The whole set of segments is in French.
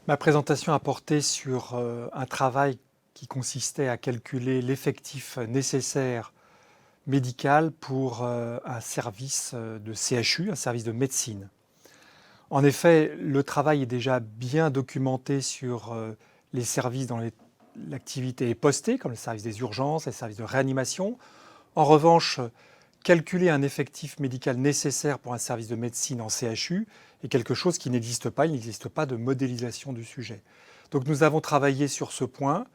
Ma présentation a porté sur un travail qui consistait à calculer l'effectif nécessaire médical pour un service de CHU, un service de médecine. En effet, le travail est déjà bien documenté sur les services dans l'activité est postée, comme le service des urgences, les services de réanimation. En revanche, calculer un effectif médical nécessaire pour un service de médecine en CHU est quelque chose qui n'existe pas. Il n'existe pas de modélisation du sujet. Donc nous avons travaillé sur ce point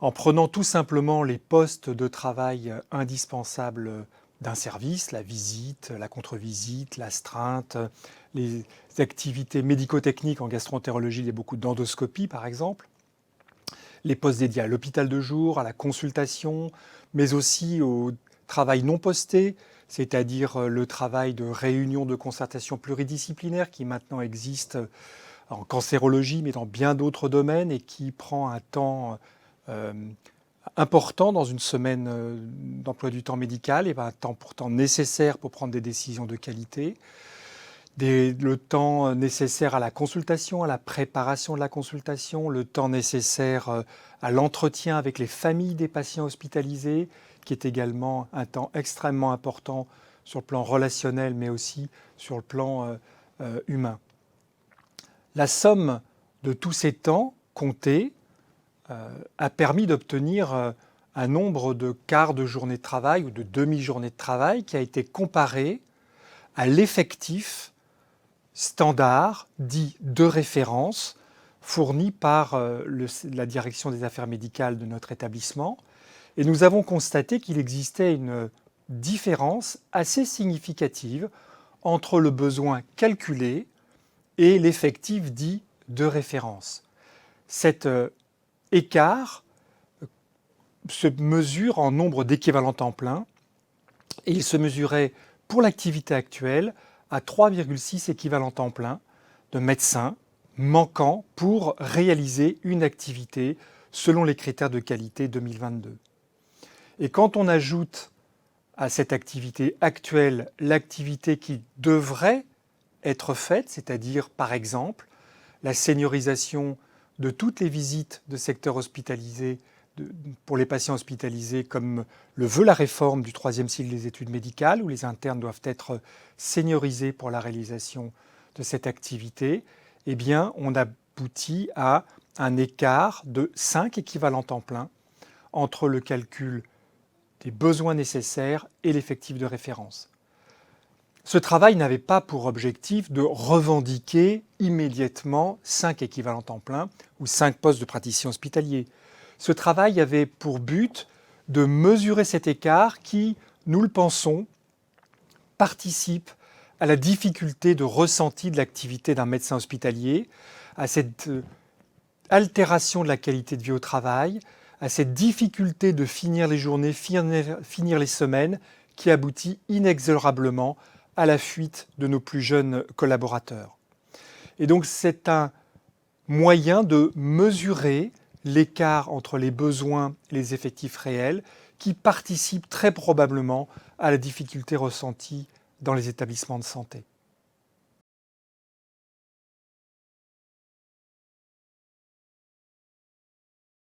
en prenant tout simplement les postes de travail indispensables d'un service, la visite, la contre-visite, l'astreinte, les activités médico-techniques en gastroentérologie, il y a beaucoup d'endoscopie par exemple, les postes dédiés à l'hôpital de jour, à la consultation, mais aussi au travail non posté, c'est-à-dire le travail de réunion de concertation pluridisciplinaire qui maintenant existe en cancérologie, mais dans bien d'autres domaines et qui prend un temps important dans une semaine d'emploi du temps médical, et un temps pourtant nécessaire pour prendre des décisions de qualité. Le temps nécessaire à la consultation, à la préparation de la consultation, le temps nécessaire à l'entretien avec les familles des patients hospitalisés, qui est également un temps extrêmement important sur le plan relationnel, mais aussi sur le plan humain. La somme de tous ces temps comptés a permis d'obtenir un nombre de quarts de journée de travail ou de demi-journée de travail qui a été comparé à l'effectif standard, dit de référence, fourni par la direction des affaires médicales de notre établissement. Et nous avons constaté qu'il existait une différence assez significative entre le besoin calculé et l'effectif dit de référence. Cet écart se mesure en nombre d'équivalents temps plein et il se mesurait pour l'activité actuelle à 3,6 équivalents temps plein de médecins manquants pour réaliser une activité selon les critères de qualité 2022. Et quand on ajoute à cette activité actuelle l'activité qui devrait être faite, c'est-à-dire par exemple la seniorisation de toutes les visites de secteurs hospitalisés pour les patients hospitalisés, comme le veut la réforme du 3e cycle des études médicales, où les internes doivent être seniorisés pour la réalisation de cette activité, eh bien, on aboutit à un écart de 5 équivalents temps plein entre le calcul des besoins nécessaires et l'effectif de référence. Ce travail n'avait pas pour objectif de revendiquer immédiatement 5 équivalents temps plein ou 5 postes de praticiens hospitaliers. Ce travail avait pour but de mesurer cet écart qui, nous le pensons, participe à la difficulté de ressenti de l'activité d'un médecin hospitalier, à cette altération de la qualité de vie au travail, à cette difficulté de finir les journées, finir les semaines, qui aboutit inexorablement à la fuite de nos plus jeunes collaborateurs. Et donc c'est un moyen de mesurer l'écart entre les besoins et les effectifs réels qui participe très probablement à la difficulté ressentie dans les établissements de santé.